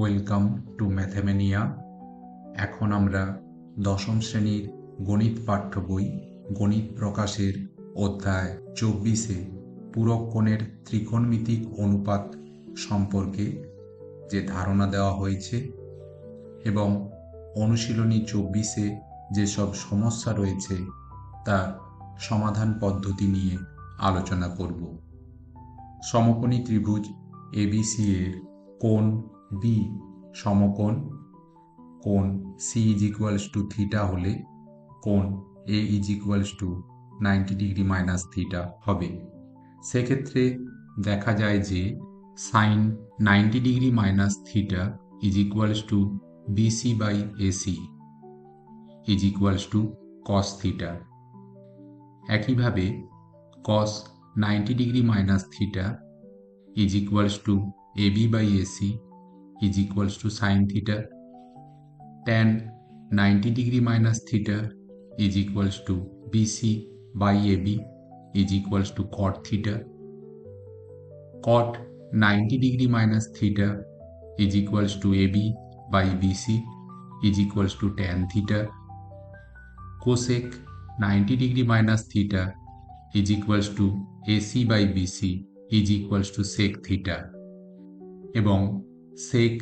Welcome to ম্যাথামেনিয়া। এখন আমরা দশম শ্রেণীর গণিত পাঠ্য বই গণিত প্রকাশের অধ্যায় 24-এ পূরক কোণের ত্রিকোণমিতিক অনুপাত সম্পর্কে যে ধারণা দেওয়া হয়েছে এবং অনুশীলনী 24-এ যেসব সমস্যা রয়েছে তার সমাধান পদ্ধতি নিয়ে আলোচনা করব। সমকোণী ত্রিভুজ এবিসি এর কোণ বি সমকোণ কোণ C is equals to theta হলে কোণ A is equals to 90 degree minus theta হবে। সেক্ষেত্রে দেখা যায় যে sine 90 degree minus theta is equals to BC by AC is equals to cos theta. একইভাবে cos 90 degree minus theta is equals to AB by AC is equals to sin theta. Tan 90 degree minus theta is equals to BC by AB is equals to cot theta. Cot 90 degree minus theta is equals to AB by BC is equals to tan theta. Cosec 90 degree minus theta is equals to AC by BC is equals to sec theta এবং sec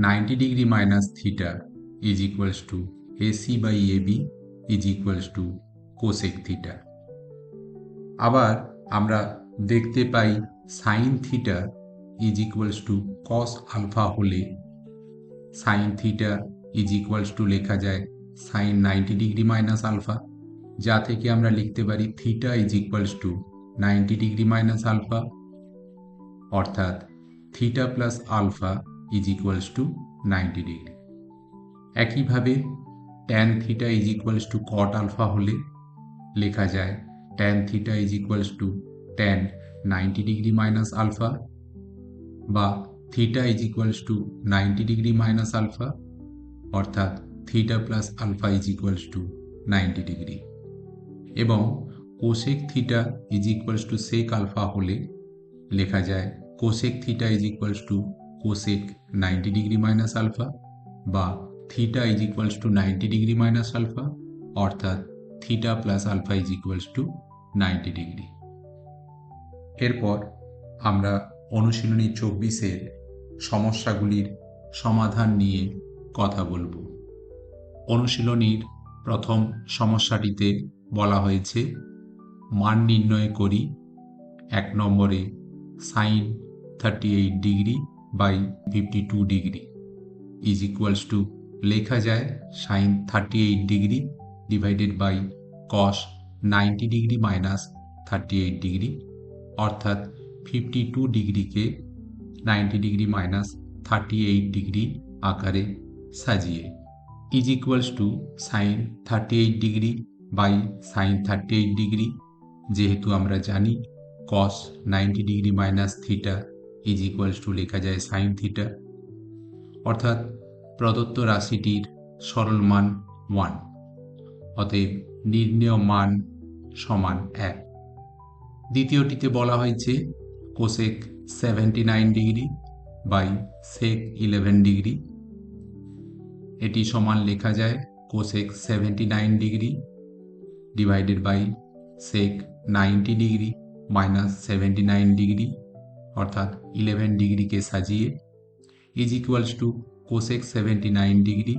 90 degree minus theta is equals to AC by AB is equals to cosec theta। আবার আমরা দেখতে পাই sin theta is equals to cos alpha হলে sin theta is equals to লেখা যায় sin 90 degree minus alpha, যা থেকে আমরা লিখতে পারি theta is equals to 90 degree minus alpha, অর্থাৎ theta plus alpha is equals to 90 degree. একইভাবে tan theta is equals to cot alpha হলে লেখা যায় tan theta is equals to tan 90 degree minus alpha বা theta is equals to 90 degree minus alpha, অর্থাৎ theta plus alpha is equals to 90 degree. এবং cosec theta is equals to sec alpha হলে লেখা যায় cosec theta is equals to cosec 90 degree minus alpha বা theta is equals to 90 degree minus alpha, অর্থাৎ theta plus alpha is equals to 90 degree. এরপর আমরা অনুশীলনী 24-এর সমস্যাগুলির সমাধান নিয়ে কথা বলবো। অনুশীলনীর প্রথম সমস্যাটিতে বলা হয়েছে মান নির্ণয় করি। 1 নম্বরে sin 38 degree by 52 degree is equals to লেখা যায় sin 38 degree divided by cos 90 degree minus 38 degree, অর্থাৎ 52 ডিগ্রিকে 90 ডিগ্রি মাইনাস 38 ডিগ্রি আকারে সাজিয়ে is equals to sin 38 degree by sin 38 degree, যেহেতু আমরা জানি cos 90 degree minus theta is equals to লেখা যায় সাইন থিটা, অর্থাৎ প্রদত্ত রাশিটির সরল মান 1, অতএব নির্ণেয় মান সমান 1। দ্বিতীয়টিতে বলা হয়েছে cosec 79 degree by sec 11 degree, এটি সমান লেখা যায় cosec 79 degree divided by sec 90 degree minus 79 degree, অর্থাৎ 11 ডিগ্রিকে সাজিয়ে is equals to cosec 79 degree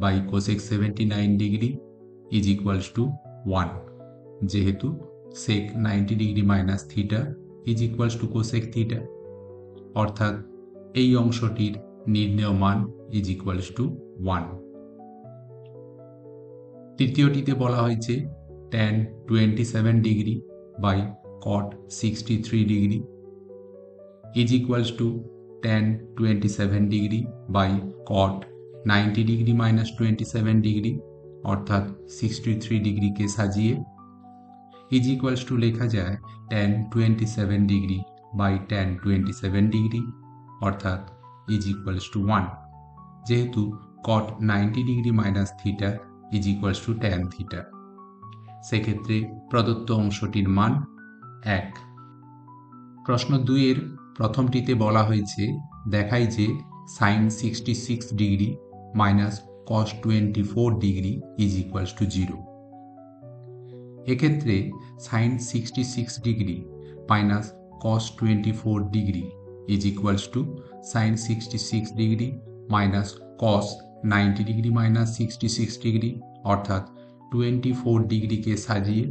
by cosec 79 degree is equals to 1, যেহেতু sec 90 degree minus theta is equals to cosec theta, অর্থাৎ এই অংশটির নির্ণেয় মান ইজ ইকুয়ালস টু 1। তৃতীয়টিতে বলা হয়েছে tan 27 degree by cot 63 degree is equals to tan 27 degree by cot 90 degree minus 27 degree, অর্থাৎ 63 ডিগ্রিকে সাজিয়ে is equals to লেখা যায় tan 27 degree by tan 27 degree, অর্থাৎ ইজ ইকুয়ালস টু 1, যেহেতু cot 90 degree minus theta is equals to tan theta. সেক্ষেত্রে প্রদত্ত অংশটির মান 1। প্রশ্ন 2-এর প্রথমটিতে বলা হয়েছে দেখাই যে sine 66 degree minus cos 24 degree is equals to 0। এক্ষেত্রে sine 66 degree minus cos 24 degree is equals to sine 66 degree minus cos 90 degree minus 66 degree অর্থাৎ 24 ডিগ্রিকে সাজিয়ে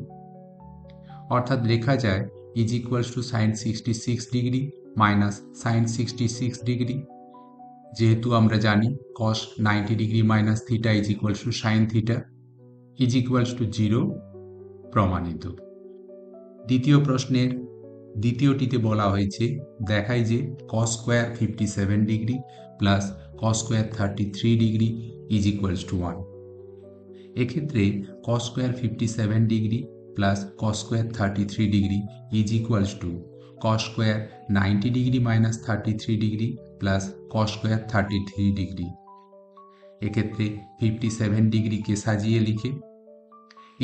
অর্থাৎ লেখা যায় is equals to sine 66 degree minus sine 66 degree. যেহেতু আমরা জানি cos 90 degree minus theta is equals to sine theta is equals to 0 প্রমাণিত। দ্বিতীয় প্রশ্নের দ্বিতীয়টিতে বলা হয়েছে দেখায় যে cos square 57 degree plus cos square 33 degree is equals to 1। এক্ষেত্রে cos square 57 degree plus cos square 33 degree is equals to cos square 90 degree minus 33 degree plus cos square 33 degree. এক্ষেত্রে 57 ডিগ্রিকে সাজিয়ে লিখে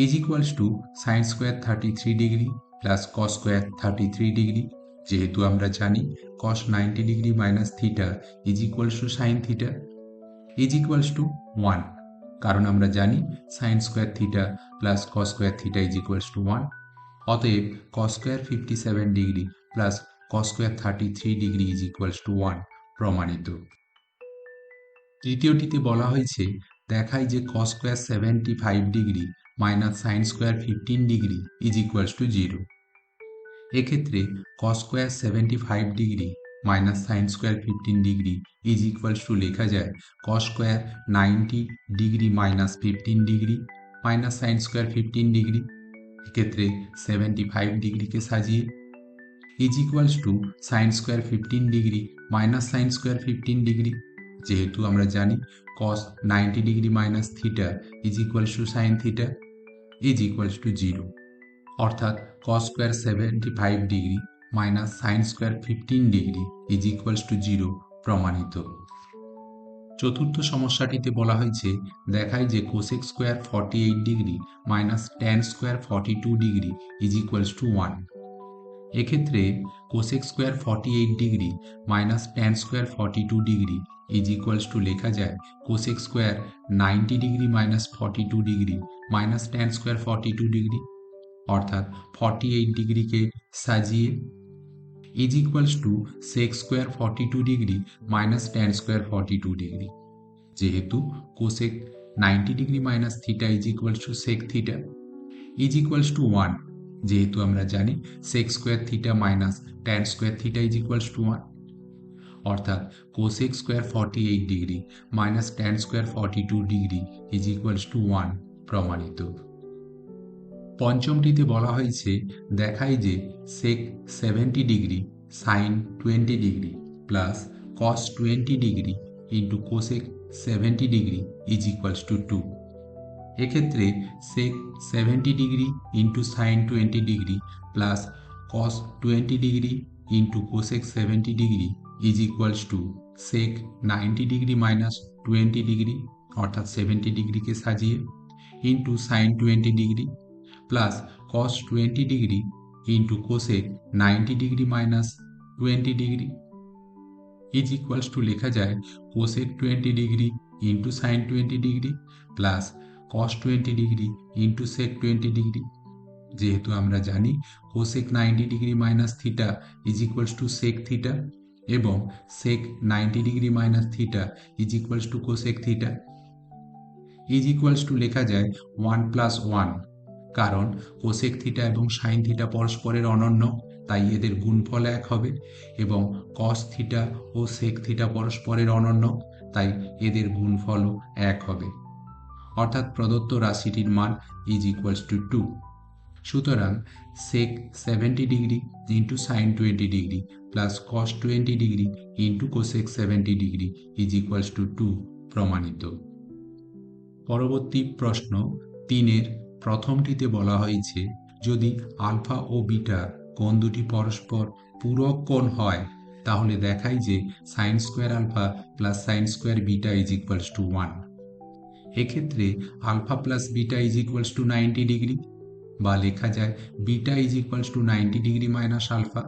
is equals to sine square 33 degree plus cos square 33 degree. যেহেতু আমরা জানি cos 90 degree minus theta is equals to sine theta is equals to 1, কারণ আমরা জানি sine square theta plus cos square theta is equals to 1। অতএব কস square 57 degree plus cos square 33 degree is equals to 1 প্রমাণিত। তৃতীয়টিতে বলা হয়েছে দেখায় যে cos square 75 degree minus sine square 15 degree is equals to 0। এক্ষেত্রে cos square 75 degree minus sine square 15 degree is equals to লেখা যায় cos square 90 degree minus 15 degree minus sine square 15 degree. এক্ষেত্রে 75 ডিগ্রিকে সাজিয়ে is equals to sine square 15 degree minus sine square 15 degree. যেহেতু আমরা জানি cos 90 degree minus theta is equals to sine theta is equals to 0, অর্থাৎ cos square 75 degree minus sine square 15 degree is equals to 0 প্রমাণিত। চতুর্থ সমস্যাটিতে বলা হয়েছে দেখায় যে cosec square 48 degree minus tan square 42 degree is equals to 1। এক্ষেত্রে cosec square 48 degree minus tan square 42 degree is equals to লেখা যায় cosec square 90 degree minus 42 degree minus tan square 42 degree, অর্থাৎ 48 ডিগ্রিকে সাজিয়ে is equals to sec square 42 degree minus tan square 42 degree. যেহেতু cosec 90 degree minus theta is equals to sec theta is equals to 1। যেহেতু আমরা জানি sec square theta minus tan square theta is equals to 1, অর্থাৎ cosec square 48 degree minus tan square 42 degree is equals to 1 প্রমাণিত। পঞ্চমটিতে বলা হয়েছে দেখায় যে sec 70 degree sine 20 degree plus cos 20 degree into cosec 70 degree is equals to 2। এক্ষেত্রে sec 70 degree into sine 20 degree plus cos 20 degree into cosec 70 degree is equals to sec 90 degree minus 20 degree অর্থাৎ 70 ডিগ্রিকে সাজিয়ে into sine 20 degree plus cos 20 degree into cosec 90 degree minus 20 degree is equals to লেখা যায় cosec 20 degree into sine 20 degree plus cos 20 degree into sec 20 degree. যেহেতু আমরা জানি cosec 90 degree minus theta is equals to sec theta এবং sec 90 degree minus theta is equals to cosec theta is equals to লেখা যায় 1 plus 1, কারণ cosec theta এবং sine theta পরস্পরের অনন্য, তাই এদের গুণফল 1 হবে, এবং কস থিটা ও সেক থিটা পরস্পরের অনন্য, তাই এদের গুণফলও 1 হবে, অর্থাৎ প্রদত্ত রাশিটির মান ইজ ইকুয়ালস টু 2। সুতরাং সেক 70 degree into sine 20 degree plus cos 20 degree into cosec 70 degree is equals to 2 প্রমাণিত। পরবর্তী প্রশ্ন 3-এর প্রথমটিতে বলা হয়েছে যদি আলফা ও বিটা কোণ দুটি পরস্পর পূরক কোণ হয় তাহলে দেখায় যে sine square alpha plus sine square beta is equals to 1। এক্ষেত্রে alpha plus beta is equals to 90 degree, বা লেখা যায় beta is equals to 90 degree minus alpha,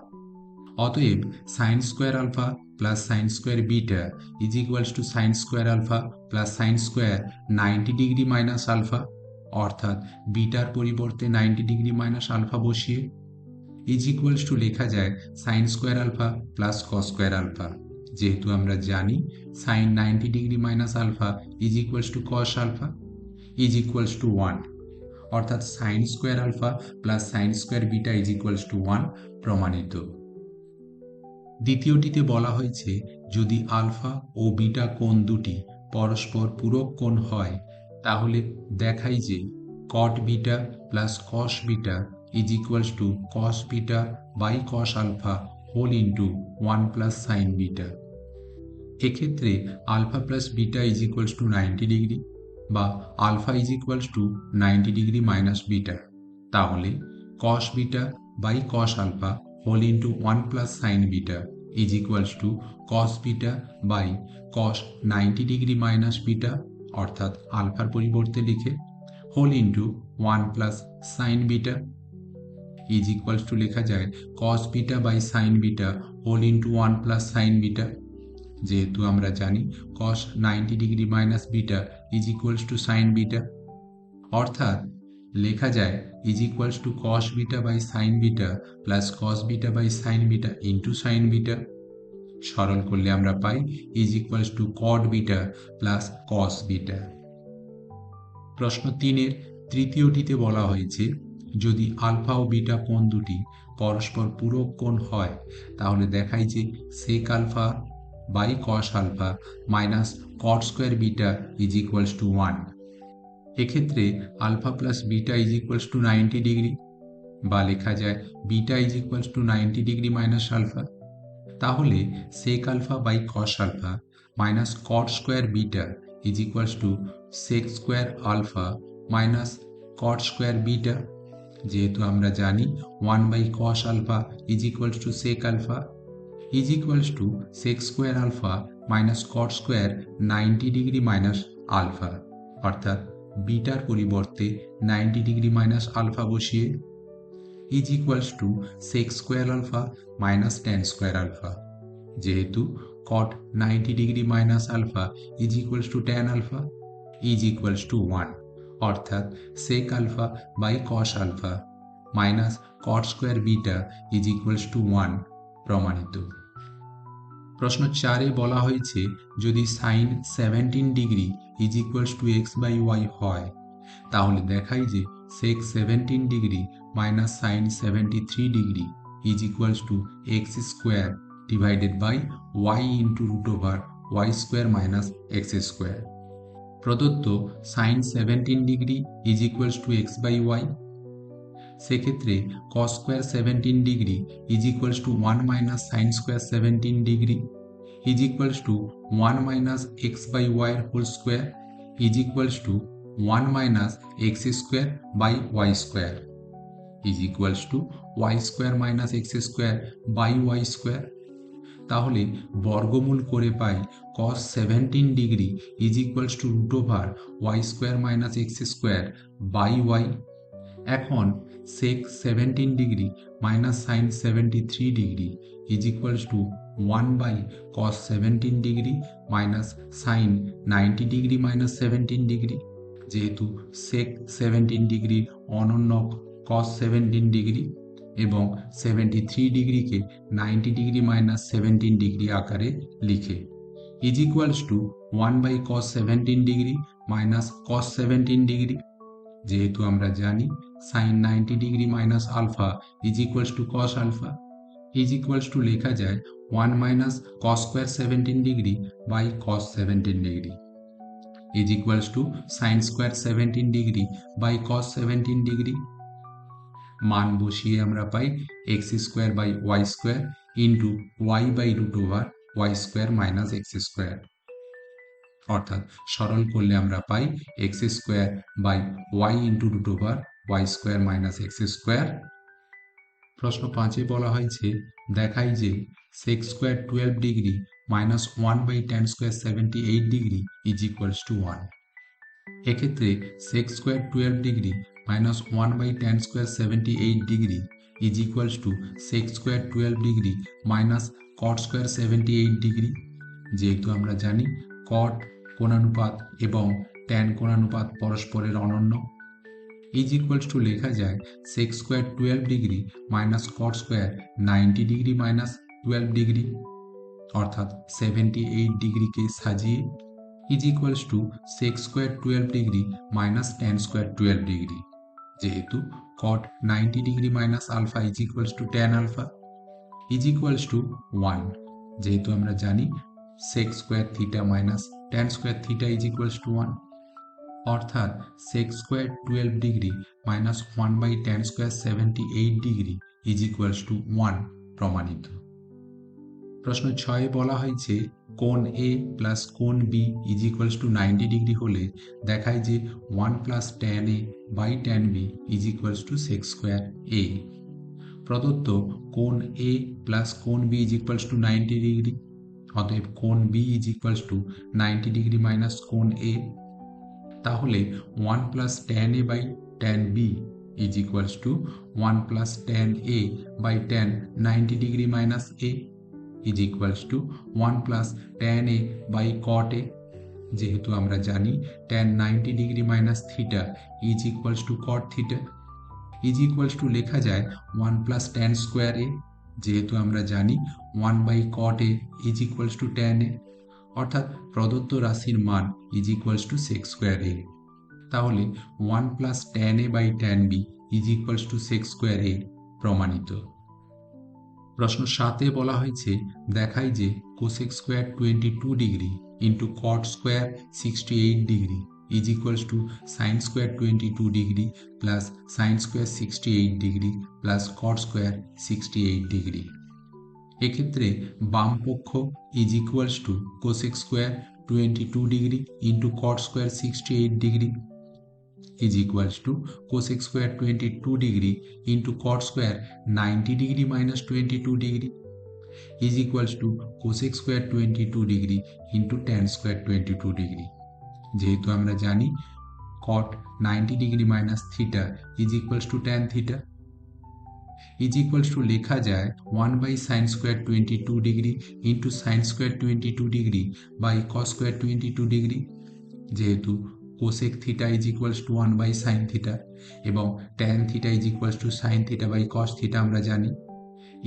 অতএব sine square alpha plus sine square beta is equals to sine square alpha plus sine square 90 degree minus alpha, অর্থাৎ বিটার পরিবর্তে 90 degree minus alpha বসিয়ে is equals to লেখা যায় sign square alpha plus cos square alpha. যেহেতু আমরা জানি sine 90 degree minus alpha is equals to cos alpha is equals to 1, অর্থাৎ sine square alpha plus sine square beta is equals to 1 প্রমাণিত। দ্বিতীয়টিতে বলা হয়েছে যদি আলফা ও বিটা কোণ দুটি পরস্পর পূরক কোণ হয় তাহলে দেখাই যে cot beta plus cos beta is equals to cos beta by cos alpha whole into 1 plus sine beta. এক্ষেত্রে alpha plus beta is equals to 90 degree বা alpha is equals to 90 degree minus beta, তাহলে cos beta by cos alpha whole into 1 plus sine beta is equals to cos beta by cos 90 degree minus beta, অর্থাৎ আলফার পরিবর্তে লিখে whole into 1 plus sine beta is equals to লেখা যায় cos beta by sine beta whole into 1 plus sine beta. যেহেতু আমরা জানি cos 90 degree minus beta is equals to sine beta, অর্থাৎ লেখা যায় is equals to cos beta by sine beta plus cos beta by sine beta into sine beta. সরল করলে আমরা পাই is equals to cot beta plus cos beta. প্রশ্ন 3-এর তৃতীয়টিতে বলা হয়েছে যদি আলফা ও বিটা কোণ দুটি পরস্পর পূরক কোণ হয় তাহলে দেখাই যে sec alpha by cos alpha minus cot square beta is equals to 1। এক্ষেত্রে alpha plus beta is equals to 90 degree বা লেখা যায় beta is equals to 90 degree minus alpha, তাহলে sec alpha by cos alpha minus cot square beta is equals to sec square alpha minus cot square beta. যেহেতু আমরা জানি 1 by cos alpha is equals to sec alpha is equals to sec square alpha minus cot square 90 degree minus alpha, অর্থাৎ বিটার পরিবর্তে 90 degree minus alpha বসিয়ে is equals to sec square alpha minus tan square alpha. যেহেতু cot 90 degree minus alpha is equals to tan alpha is equals to 1, অর্থাৎ sec alpha by cos alpha minus cot square beta is equals to 1 প্রমাণিত। প্রশ্ন 4-এ বলা হয়েছে যদি sine 17 degree is equals to X by Y হয় তাহলে দেখাই যে sec 17 degree minus sine 73 degree is equals to X square divided by Y into root over Y square minus X square. প্রদত্ত sine 17 degree is equals to X by Y, সেক্ষেত্রে cos square 17 degree is equals to 1 minus sine square 17 degree is equals to 1 minus X by Y এর whole square is equals to 1 minus X square by Y square is equals to Y square minus X square by Y square. তাহলে বর্গমূল করে পাই cos 17 degree is equals to root over Y square minus X square by Y. এখন sec 17 degree minus sine 73 degree is equals to 1 by cos 17 degree minus sine 90 degree minus 17 degree. যেহেতু sec 17 degree অনন্য cos 17 degree এবং 73 ডিগ্রিকে 90 degree minus 17 degree আকারে লিখে is equals to 1 by cos 17 degree minus cos 17 degree. যেহেতু আমরা জানি sine 90 degree minus alpha is equals to cos alpha is equals to লেখা যায় 1 minus cos square 17 degree by cos 17 degree is equals to sine square 17 degree by cos 17 degree. মান বসিয়ে আমরা পাই X square by Y square into Y by root over Y square minus X square, অর্থাৎ সরল করলে আমরা পাই X square by Y into root over Y square minus X square. প্রশ্ন 5-এ বলা হয়েছে দেখাই যে sec square 12 degree minus 1 by tan square 78 degree is equals to 1। এক্ষেত্রে sec square 12 degree minus 1 by tan square 78 degree is equals to sec square 12 degree minus cot square 78 degree. যেহেতু আমরা জানি কট কোণানুপাত এবং ট্যান কোণানুপাত পরস্পরের অনন্য, ইজ ইকুয়ালস টু লেখা যায় sec square 12 degree minus cot square 90 degree minus 12 degree, অর্থাৎ 78 ডিগ্রিকে সাজিয়ে is equals to sec square 12 degree minus tan square 12 degree. যেহেতু cot 90 degree minus alpha is equals to tan alpha is equals to 1। যেহেতু আমরা জানি sec square theta minus tan square theta is equals to 1, অর্থাৎ sec square 12 degree minus 1 by tan square 78 degree is equals to 1 প্রমাণিত। প্রশ্ন 6 বলা হয়েছে কোণ A plus কোণ B is equals to 90 degree হলে দেখায় যে 1 plus tan A by tan B is equals to sec square A. প্রদত্ত কোণ এ প্লাস কোণ B is equals to 90 degree, অতএব কোণ B is equals to 90 degree minus কোণ এ। তাহলে 1 plus tan A by tan B is equals to 1 plus tan A by tan 90 degree minus A is equals to 1 plus tan A by cot A. যেহেতু আমরা জানি tan 90 degree minus theta is equals to cot theta is equals to লেখা যায় 1 plus tan square এ। যেহেতু আমরা জানি 1 by cot A is equals to tan A, অর্থাৎ প্রদত্ত রাশির মান is equals to sec square A. তাহলে 1 plus tan A by tan B is equals to sec square A প্রমাণিত। প্রশ্ন 7 বলা হয়েছে দেখায় যে cosec square 22 degree into cot square 68 degree is equals to sine square 22 degree plus sine square 68 degree plus cot square 68 degree. এক্ষেত্রে বাম পক্ষ is equals to cosec square 22 degree into cot square 68 degree is equals to cosec square 22 degree into cot square 90 degree minus 22 degree is equals to cosec square 22 degree into tan square 22 degree। যেহেতু আমরা জানি cot 90 degree minus theta is equals to tan theta is equals to লেখা যায় 1 by sin square 22 degree into sin square 22 degree by cos square 22 degree। যেহেতু cosec theta is equals to 1 by sin theta এবং tan theta is equals to sin theta by cos theta আমরা জানি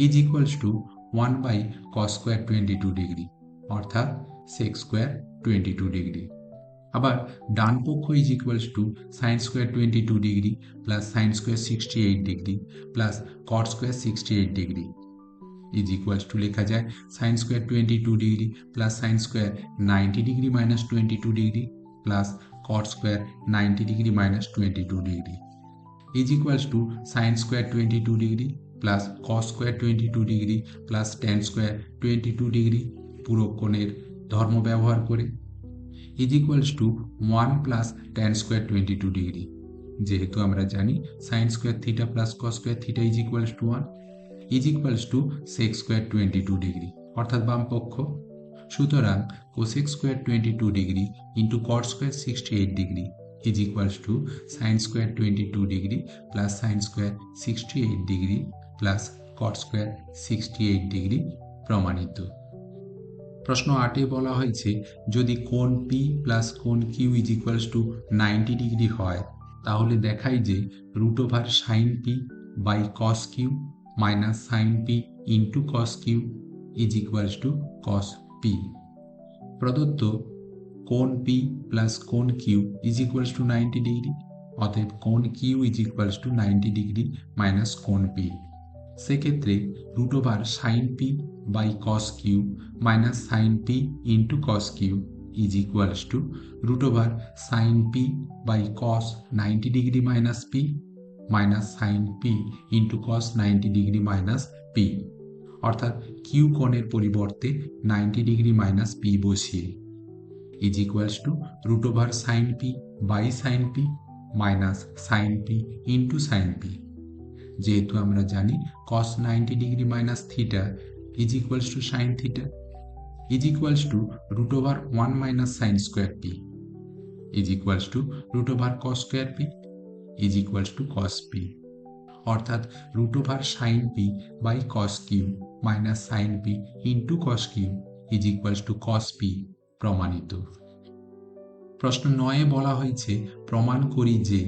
is equals to 1 by cos square 22 degree, অর্থাৎ sec square 22 degree। আবার ডান পক্ষ is equals to sin square 22 degree plus sin square 68 degree plus cot square 68 degree is equals to লেখা যায় sin square 22 degree plus sin square 90 degree minus 22 degree plus cot square 90 degree minus 22 degree is equals to sin square 22 degree plus cos square 22 degree plus tan square 22 degree পূরক কোণের ধর্ম ব্যবহার করে is equals to 1 plus tan square 22 degree। যেহেতু আমরা জানি sin square theta plus cos square theta is equals to 1 is equals to sec square 22 degree, অর্থাৎ বাম পক্ষ। সুতরাং cosec square 22 degree into cot square 68 degree is equals to sin square 22 degree plus sin square 68 degree plus cot square 68 degree প্রমাণিত। প্রশ্ন 8 বলা হয়েছে যদি কোণ P প্লাস কোণ Q is equals to 90 degree হয় তাহলে দেখাই যে root over sine P by cos Q minus sine P into cos Q is equals to cos P। প্রদত্ত কোণ P প্লাস কোণ Q is equals to 90 degree, অতএব কোণ Q is equals to 90 degree minus কোণ P। সেক্ষেত্রে root over sine P by cos Q minus sine P into cos Q is equals to root over sin P by cos 90 degree minus P minus sin P into cos 90 degree minus P, অর্থাৎ Q কোণের পরিবর্তে 90 degree minus P বসিয়ে is equals to root over sin P by sin P minus sin P into sin P। যেহেতু আমরা জানি cos 90 degree minus theta is equals to sin theta is equals to root over 1 minus sin square P is equals to root over cos square P is equals to cos P, অর্থাৎ √sin p by cos q minus sin p into cos q is equals to cos p প্রমাণিত। প্রশ্ন 9 বলা হয়েছে প্রমাণ করি যে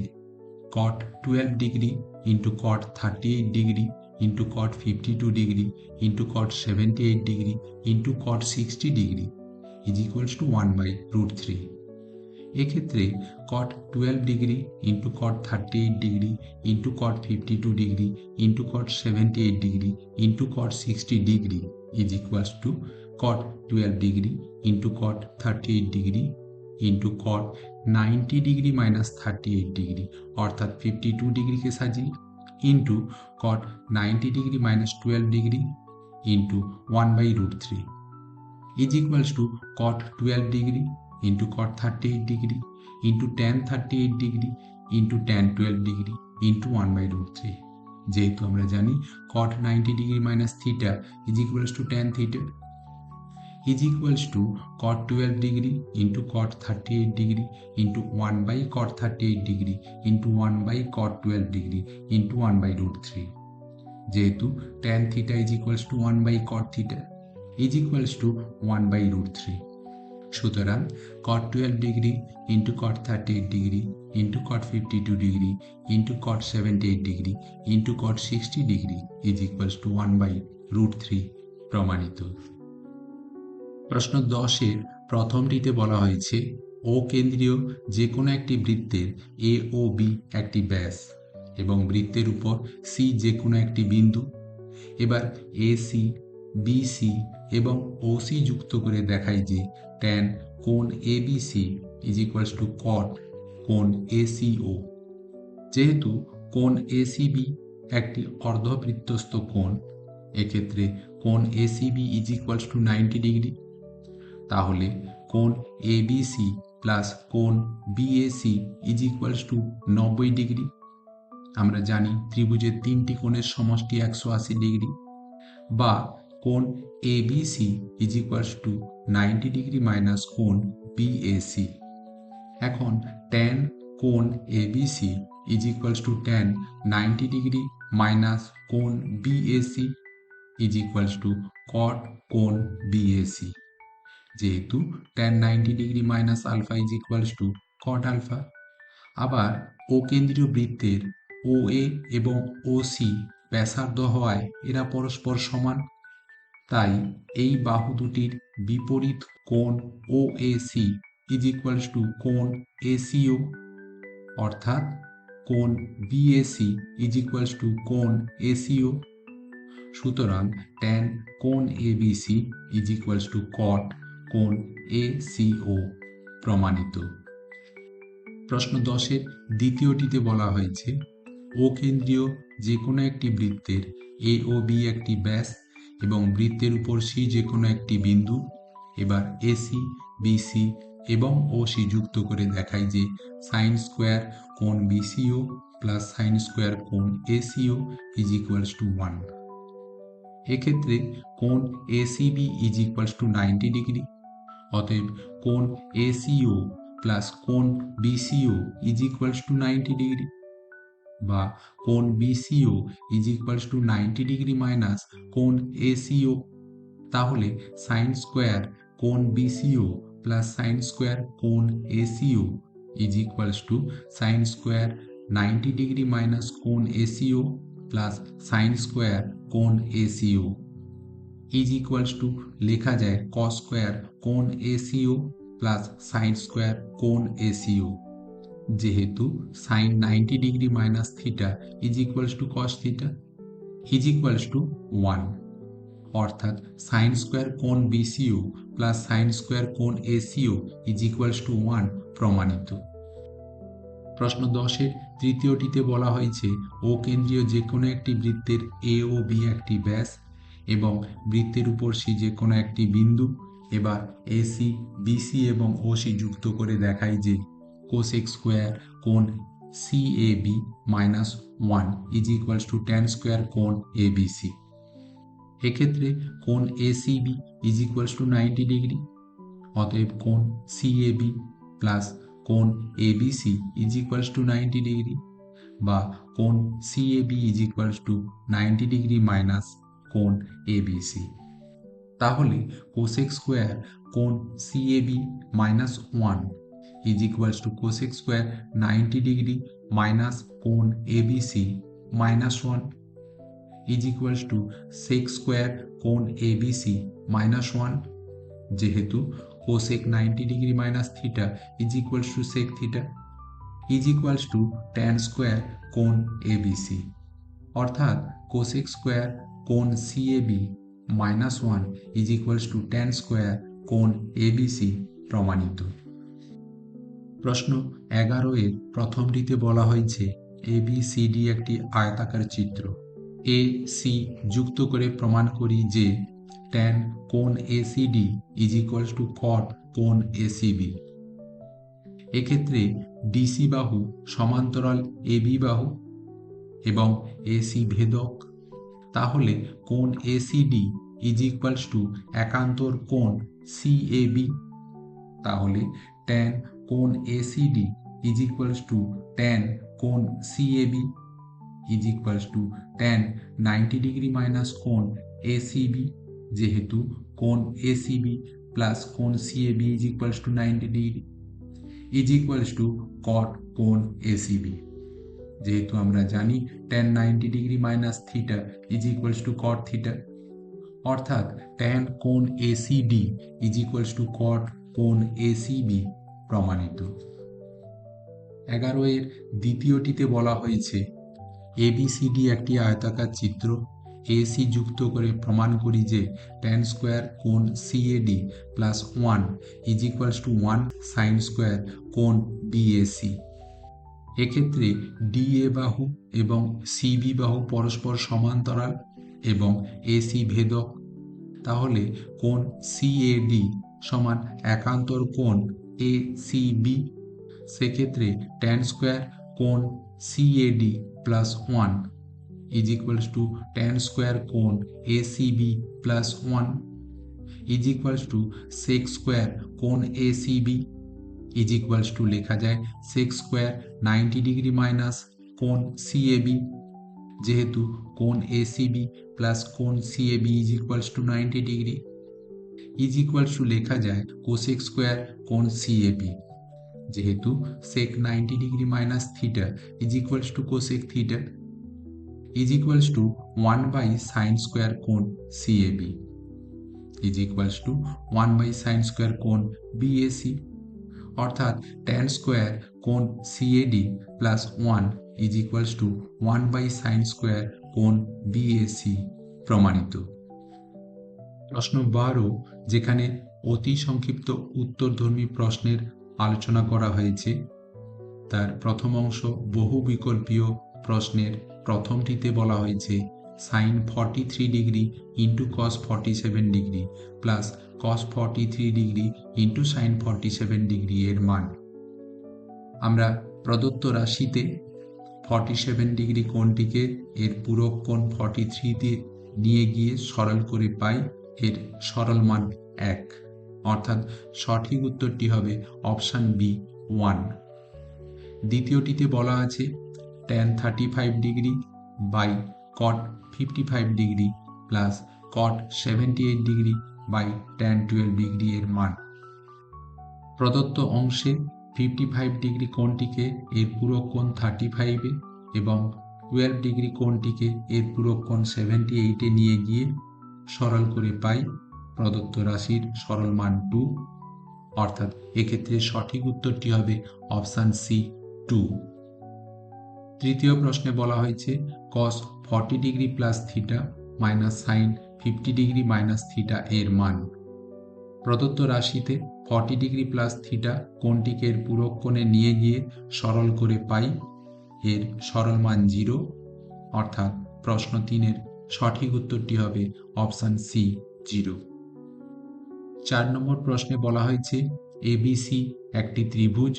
cot 12 degree into cot 38 degree into cot 52 degree into cot 78 degree into cot 60 degree is equals two 1/√3। এক্ষেত্রে cot 12 degree into cot 38 degree into cot 52 degree into cot 78 degree into cot 60 degree is equals to cot 12 degree into cot 38 degree into cot 90 degree minus 38 degree অর্থাৎ 52 ডিগ্রিকে সাজিয়ে into cot 90 degree minus 12 degree into 1/√3 is equals to cot 12 degree into cot 38 degree into tan 38 degree into tan 12 degree into 1/√3। যেহেতু আমরা জানি cot 90 degree minus theta is equals to tan theta is equals to cot 12 degree into cot 38 degree into 1/cot 38 degree into 1/cot 12 degree into 1/√3। যেহেতু tan theta is equals two 1/cot theta is equals two 1/√3। সুতরাং cot 12 degree into cot 38 degree into cot 52 degree into cot 78 degree into cot 60 degree is equals two 1/√3 প্রমাণিত। প্রশ্ন 10-এর প্রথমটিতে বলা হয়েছে ও কেন্দ্রীয় যে কোনো একটি বৃত্তের এ ও বি একটি ব্যাস এবং বৃত্তের উপর সি যে কোনো একটি বিন্দু। এবার এ সি বি সি এবং ও সি যুক্ত করে দেখাই যে tan কোণ A B C is equals to cot কোণ এ সি ও। যেহেতু কোণ এ সি বি একটি অর্ধবৃত্তস্থ কোণ, এক্ষেত্রে কোণ A C B is equals to 90 degree. তাহলে কোণ এ বি সি প্লাস কোণ B A C is equals to 90 degree. আমরা জানি ত্রিভুজের তিনটি কোণের সমষ্টি 180 ডিগ্রি, বা কোণ A B C is equals to 90 degree minus কোণ বি এ সি। এখন tan কোণ A B C is equals to tan 90 degree minus কোণ B A C is equals to cot কোণ বি এ সি। যেহেতু tan 90 degree minus alpha is equals to cot alpha. আবার ও কেন্দ্রীয় বৃত্তের ও এ এবং ও সি ব্যাসার্ধ হওয়ায় এরা পরস্পর সমান, তাই এই বাহু দুটির বিপরীত কোণ O A C is equals to কোণ এ সিও, অর্থাৎ কোণ B A C is equals to কোণ এ সিও। সুতরাং tan কোণ A B C is equals to cot কোণ এ সিও প্রমাণিত। প্রশ্ন 10-এর দ্বিতীয়টিতে বলা হয়েছে ও কেন্দ্রীয় যে কোনো একটি বৃত্তের এ ও বি একটি ব্যাস এবং বৃত্তের উপর সি যে কোনো একটি বিন্দু। এবার এসি বিসি এবং ও সি যুক্ত করে দেখায় যে সাইন স্কোয়ার কোণ বিসিও প্লাস সাইন স্কোয়ার কোণ এসিও ইজ ইকুয়ালস টু 1। এক্ষেত্রে কোণ ACB is equals to 90 degree. অতএব কোণ এসিও প্লাস কোণ BCO is equals to 90 degree, বা কোণ BCO is equals to 90 degree minus কোণ এসিও। তাহলে সাইন স্কোয়ার কোণ বিসিও প্লাস সাইন স্কোয়ার কোণ ACO is equals to sine square 90 degree minus কোণ এসিও প্লাস সাইন স্কোয়ার কোণ ACO is equals to লেখা যায় কস স্কোয়ার কোণ ACO plus sine square কোণ এসিও। যেহেতু sine 90 degree minus theta is equals to cos theta is equals to 1, অর্থাৎ sine square কোণ BCO plus sine square কোণ ACO is equals to 1 প্রমাণিত। প্রশ্ন 10-এর তৃতীয়টিতে বলা হয়েছে ও কেন্দ্রীয় যে কোনো একটি বৃত্তের এ ও বি একটি ব্যাস এবং বৃত্তের উপর সি যে কোনো একটি বিন্দু। এবার এসি বিসি এবং ওসি যুক্ত করে দেখায় যে কোসেক স্কোয়ার কোণ C A B minus 1 is equals to tan square কোণ এ বি সি। এক্ষেত্রে কোণ A C B is equals to 90 degree. অতএব কোণ সি এ বি প্লাস কোণ A B C is equals to 90 degree, বা কোণ CAB is equals to 90 degree minus কোণ ABC। তাহলে কোসেক স্কোয়ার কোণ CAB minus 1 is equals to cosec square 90 degree minus কোণ ABC minus 1 is equals to sec square কোণ ABC minus 1, যেহেতু cosec 90 degree minus theta is equals to sec theta is equals to tan square কোণ ABC, অর্থাৎ cosec square কোণ CAB minus 1 is equals to tan square কোণ ABC প্রমাণিত। প্রশ্ন 11 এর প্রথমটিতে বলা হয়েছে ABCD একটি আয়তাকার চিত্র, AC যুক্ত করে প্রমাণ করি যে ট্যান কোণ ACD is equals to cot কোণ ACB। এক্ষেত্রে DC বাহু সমান্তরাল AB বাহু এবং AC ভেদক, তাহলে কোণ ACD ইজ ইকুয়ালস টু একান্তর কোণ CAB। তাহলে ট্যান কোণ ACD is equals to tan কোণ CAB is equals to tan 90 degree minus কোণ ACB, যেহেতু কোণ ACB প্লাস কোণ CAB is equals to 90 degree is equals to cot কোণ ACB, যেহেতু আমরা জানি tan 90 degree minus theta is equals to cot theta, অর্থাৎ ট্যান কোণ ACD is equals to cot কোণ ACB প্রমাণিত। 11 এর দ্বিতীয়টিতে বলা হয়েছে ABCD একটি আয়তাকার চিত্র, AC যুক্ত করে প্রমাণ করি যে ট্যান স্কোয়ার কোণ CAD plus 1 is equals to 1 sign square কোণ BAC। এক্ষেত্রে DA বাহু এবং CB বাহু পরস্পর সমান্তরাল এবং AC ভেদক, তাহলে কোণ CAD সমান একান্তর কোণ ACB। সেক্ষেত্রে ট্যান স্কোয়ার কোণ CAD plus 1 is equals to tan square কোণ ACB plus 1 is equals to sec square কোণ ACB ইজ ইকুয়ালস টু লেখা যায় সেক স্কোয়ার 90 ডিগ্রি মাইনাস কোণ CAB, যেহেতু কোণ ACB প্লাস কোণ CAB is equals to 90 degree is equals to লেখা যায় কোসেক স্কোয়ার কোণ CAB, যেহেতু sec 90 degree minus theta is equals to cosec theta is equals to 1 by sine square কোণ CAB is equals to 1 by sine square কোণ BAC, অর্থাৎ tan square কোণ CAD plus 1 is equals to 1 by sine square কোণ BAC প্রমাণিত। প্রশ্ন 12, যেখানে অতি সংক্ষিপ্ত উত্তরধর্মী প্রশ্নের আলোচনা করা হয়েছে, তার প্রথম অংশ বহু বিকল্পীয় প্রশ্নের প্রথমটিতে বলা হয়েছে sine 43 degree into cos 47 degree plus cos 43 degree into sine 47 degree এর মান। আমরা প্রদত্ত রাশিতে 47 ডিগ্রি কোণটিকে এর পূরক কোণ 43 দিয়ে নিয়ে গিয়ে সরল করে পাই এর সরল মান 1, অর্থাৎ সঠিক উত্তরটি হবে অপশান বি 1। দ্বিতীয়টিতে বলা আছে tan 35 degree by cot 55 degree plus cot 78 degree by tan 12 degree এর মান। প্রদত্ত অংশে 55 ডিগ্রি কোণটিকে এর পূরক কোণ 35 এবং 12 ডিগ্রি কোণটিকে এর পূরক কোণ 78 নিয়ে গিয়ে সরল করে পাই প্রদত্ত রাশির সরল মান 2, অর্থাৎ এক্ষেত্রে সঠিক উত্তরটি হবে অপশান সি 2। তৃতীয় প্রশ্নে বলা হয়েছে cos 40 degree plus theta minus sine 50 degree minus theta এর মান। প্রদত্ত রাশিতে 40 ডিগ্রি প্লাস থিটা কোণটিকে এর পূরক কোণে নিয়ে গিয়ে সরল করে পাই এর সরল মান 0, অর্থাৎ প্রশ্ন 3-এর সঠিক উত্তরটি হবে অপশান সি 0। 4 নম্বর প্রশ্নে বলা হয়েছে ABC একটি ত্রিভুজ,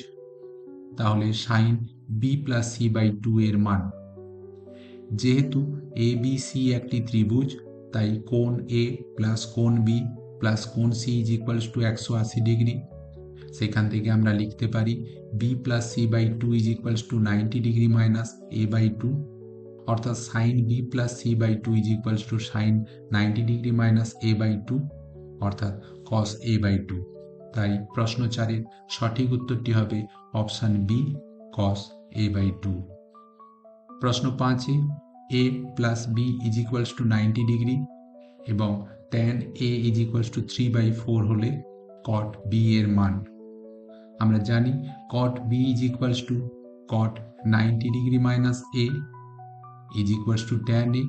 তাহলে sine B plus C by 2 এর মান। যেহেতু ABC একটি ত্রিভুজ, তাই কোণ A প্লাস কোণ B প্লাস কোণ C is equals to 180 degree. সেখান থেকে আমরা লিখতে পারি B plus C by two is equals to 90 degree minus A by two, অর্থাৎ sine B plus C by two is equals to sine 90 degree minus A by two, অর্থাৎ cos A by two. তাই প্রশ্ন 4-এর সঠিক উত্তরটি হবে option B, cos A by two. প্রশ্ন 5-এ A plus B is equals to 90 degree এবং tan A is equals to 3/4 হলে কট বি এর মান। আমরা জানি cot B is equals to cot 90 degree minus A is equals to tan A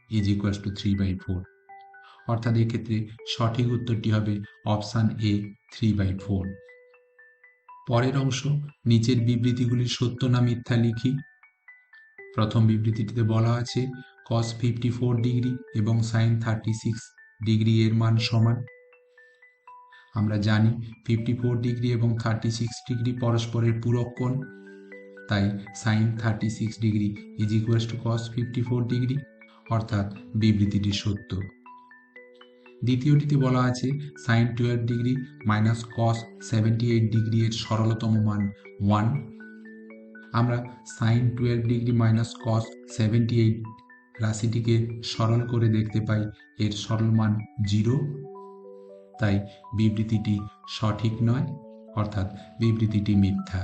is equals to 3/4, অর্থাৎ এক্ষেত্রে সঠিক উত্তরটি হবে অপশান এ 3/4। পরের অংশ, নিচের বিবৃতিগুলির সত্য না মিথ্যা লিখি। প্রথম বিবৃতিটিতে বলা আছে cos 54 ডিগ্রি এবং sin 36 ডিগ্রি এর মান সমান। আমরা জানি 54 ডিগ্রি এবং 36 ডিগ্রি পরস্পরের পূরক কোণ, তাই sin 36 degree is equals to cos 54 degree, অর্থাৎ বিবৃতিটি সত্য। দ্বিতীয়টিতে বলা আছে sin 12 degree minus cos 78 degree এর সরলতম মান 1। আমরা sin 12 ডিগ্রি মাইনাস cos 78 রাশিটিকে সরল করে দেখতে পাই এর সরল মান 0, তাই বিবৃতিটি সঠিক নয়, অর্থাৎ বিবৃতিটি মিথ্যা।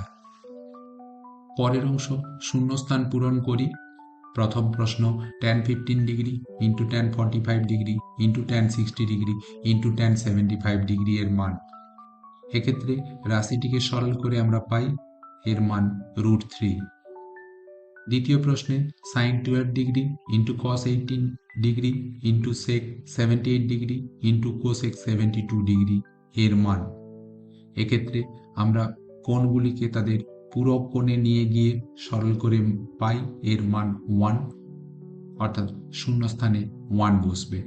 পরের অংশ, শূন্যস্থান পূরণ করি। প্রথম প্রশ্ন tan 15 degree into tan 45 degree into tan 60 degree into tan 75 degree এর মান। এক্ষেত্রে রাশিটিকে সরল করে আমরা পাই এর মান √3। দ্বিতীয় প্রশ্নে sin 12 degree into cos 18 degree into sec 78 degree into cosec 72 degree এর মান। এক্ষেত্রে আমরা কোণগুলিকে তাদের পূরক কোণে নিয়ে গিয়ে সরল করে পাই এর মান 1, অর্থাৎ শূন্যস্থানে 1 বসবে।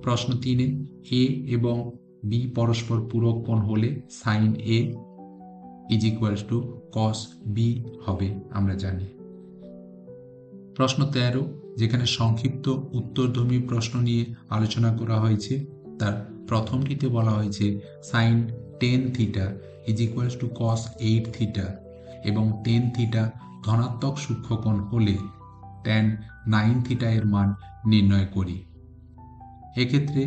প্রশ্ন 3-এ এ এবং বি পরস্পর পূরক কোণ হলে sin a is equals to cos b হবে, আমরা জানি। প্রশ্ন 13, যেখানে সংক্ষিপ্ত উত্তরধর্মী প্রশ্ন নিয়ে আলোচনা করা হয়েছে, তার প্রথমটিতে বলা হয়েছে sin 10 theta is equals to cos 8 theta এবং 10 থিটা ধনাত্মক সূক্ষ্মকোণ হলে tan 9 থিটা এর মান নির্ণয় করি। এক্ষেত্রে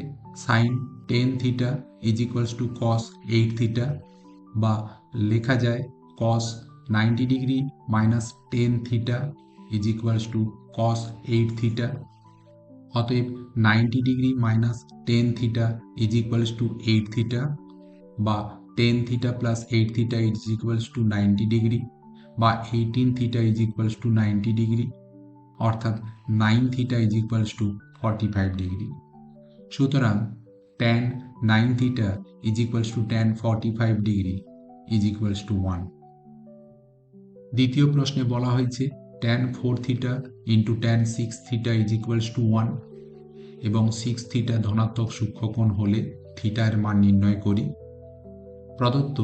sin 10 theta is equals to cos 8 theta, বা লেখা যায় cos 90 degree minus 10 theta is equals to cos 8 theta. অতএব 90 degree minus 10 theta is equals two 8 theta, বা 10 theta plus 8 theta is equals to 90 degree, বা 18 theta is equals to 90 degree, অর্থাৎ 9 theta is equals two 45 degree. সুতরাং tan 9 theta is equals to tan 45 degree is equals to 1। দ্বিতীয় প্রশ্নে বলা হয়েছে tan 4 theta into tan 6 theta is equals to 1 এবং 6 theta ধনাত্মক সূক্ষ্মকোণ হলে থিটার মান নির্ণয় করি। প্রদত্ত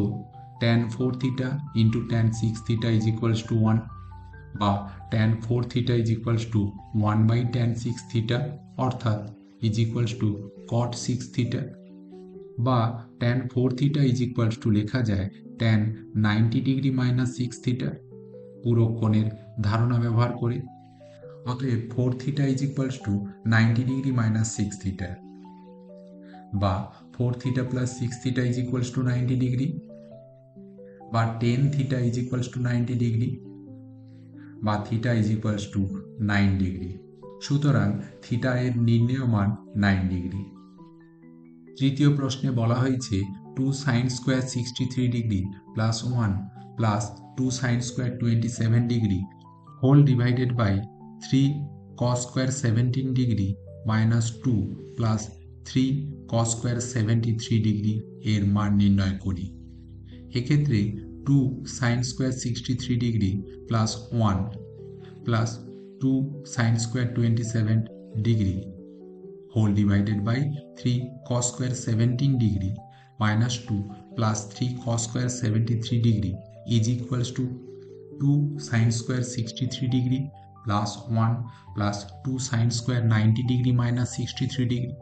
tan 4 theta into tan 6 theta is equals to 1, বা tan 4 theta is equals to 1/tan 6 theta, অর্থাৎ is equals to cot 6 theta, বা tan 4 theta is equals to লেখা যায় tan 90 ডিগ্রি মাইনাস 6 থিটা পূরক কোণের ধারণা ব্যবহার করে। অতএব 4 theta is equals to 90 degree minus 6 theta, বা 4 theta plus 6 theta is equals to 90 degree, বা 10 theta is equals to 90 degree, বা theta is equals to 9 degree. সুতরাং থিটা এর নির্ণেয় মান 9 ডিগ্রি। তৃতীয় প্রশ্নে বলা হয়েছে 2 sin square 63 degree plus 1 plus 2 sin square 27 degree whole divided by 3 cos square 17 degree minus 2 plus 3 cos square 73 degree এর মান নির্ণয় করি। এক্ষেত্রে 2 sin square 63 degree plus 1 plus 2 sin square 27 degree whole divided by 3 cos square 17 degree minus 2 plus 3 cos square 73 degree is equals to 2 sin square 63 degree plus 1 plus 2 sin square 90 degree minus 63 degree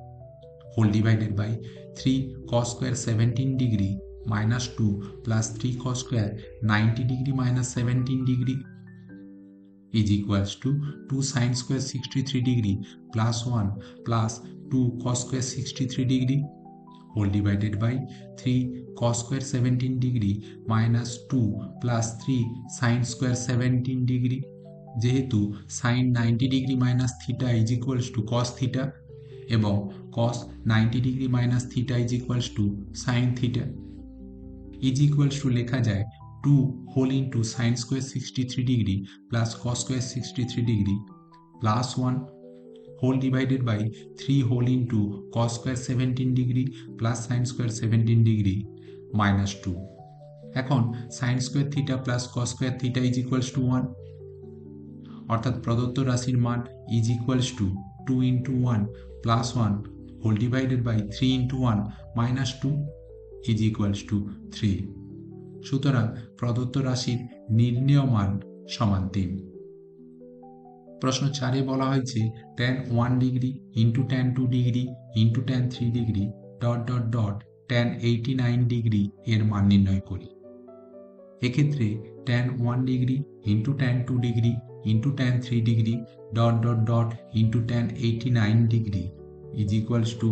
whole divided by 3 cos square 17 degree -2 plus 3 cos square 90 degree minus 17 degree is equals to 2 sin square 63 degree plus 1 plus 2 cos square 63 degree whole divided by 3 cos square 17 degree minus 2 plus 3 sin square 17 degree যেহেতু sin 90 degree minus theta is equals to cos theta এবং cos 90 degree minus theta is equals to sin theta is equals to লেখা যায় 2 whole into sin square 63 degree plus cos square 63 degree plus 1 whole divided by 3 whole into cos square 17 degree plus sin square 17 degree minus 2 এখন sin square theta plus cos square theta is equals to 1 অর্থাৎ প্রদত্ত রাশির মান is equals to 2 into 1 plus 1 whole divided by 3 into 1 minus 2 is equals to 3 সুতরাং প্রদত্ত রাশির নির্ণেয় মান সমান 3 প্রশ্ন 4 এ বলা হয়েছে tan 1 degree into tan 2 degree into tan 3 degree dot dot dot tan 89 degree এর মান নির্ণয় করি এক্ষেত্রে tan 1 degree into tan 2 degree into tan 3 degree dot dot dot into tan 89 degree is equals to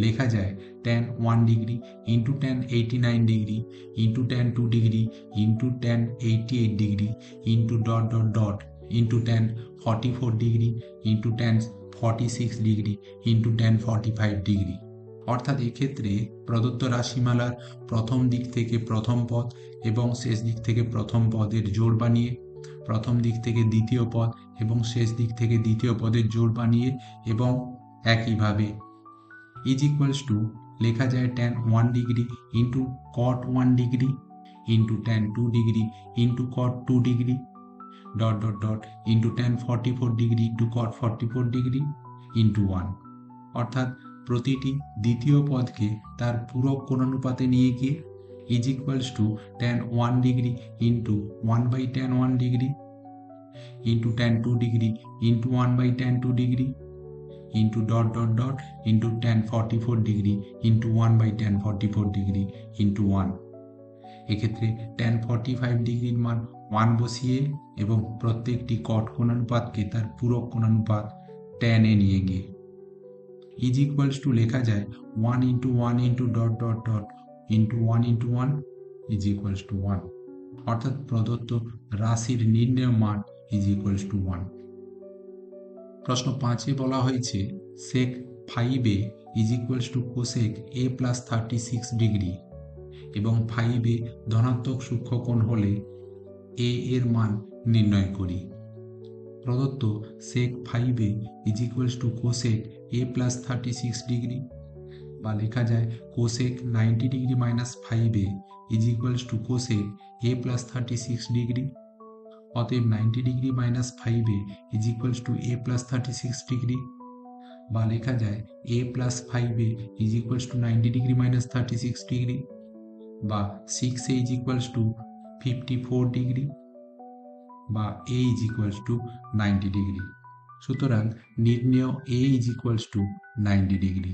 লেখা যায় tan 1 degree into tan 89 degree into tan 2 degree into tan 88 degree into dot dot dot into tan 44 degree into tan 46 degree into tan 45 degree অর্থাৎ এক্ষেত্রে প্রদত্ত রাশিমালার প্রথম দিক থেকে প্রথম পদ এবং শেষ দিক থেকে প্রথম পদের জোড় বানিয়ে প্রথম দিক থেকে দ্বিতীয় পদ এবং শেষ দিক থেকে দ্বিতীয় পদের জোড় বানিয়ে এবং একইভাবে ইজ ইকুয়ালস টু লেখা যায় tan 1 degree into cot 1 degree into tan 2 degree into cot 2 degree dot dot dot into tan 44 degree into cot 44 degree into 1 অর্থাৎ প্রতিটি দ্বিতীয় পদকে তার পূরক কোণানুপাতে নিয়ে গিয়ে is equals to tan 1 degree into 1 by tan 1 degree into tan 2 degree into 1 by tan 2 degree into dot dot dot into tan 44 degree into 1 by tan 44 degree into 1 এক্ষেত্রে tan 45 ডিগ্রির মান 1 বসিয়ে এবং প্রত্যেকটি কট কোণানুপাতকে তার পূরক কোণানুপাত tan এ নিয়ে গিয়ে ইজ ইকুয়ালস টু লেখা যায় 1 into 1 into dot dot dot into 1 into 1 is equals to 1 অর্থাৎ প্রদত্ত রাশির নির্ণেয় মান ইজ ইকুয়ালস টু 1 প্রশ্ন 5 এ বলা হয়েছে sec 5a is equals two cosec a plus 36 degree এবং 5 এ ধনাত্মক সূক্ষ্মকোণ হলে a এর মান নির্ণয় করি প্রদত্ত sec 5a is equals two cosec a plus 36 degree বা লেখা যায় cosec 90 degree minus 5a is equals two cosec a plus 36 degree অতএব 90 degree minus 5a is equals two a plus 36 degree বা লেখা যায় a plus 5a is equals to 90 degree minus 36 degree বা 6a is equals two 54 degree বা a is equals to 90 degree সুতরাং নির্ণেয় a is equals to 90 degree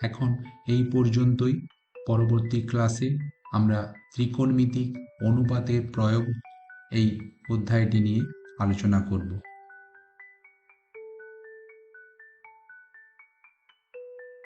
এখন এই পর্যন্তই পরবর্তী ক্লাসে আমরা ত্রিকোণমিতিক অনুপাতের প্রয়োগ এই অধ্যায়টি নিয়ে আলোচনা করব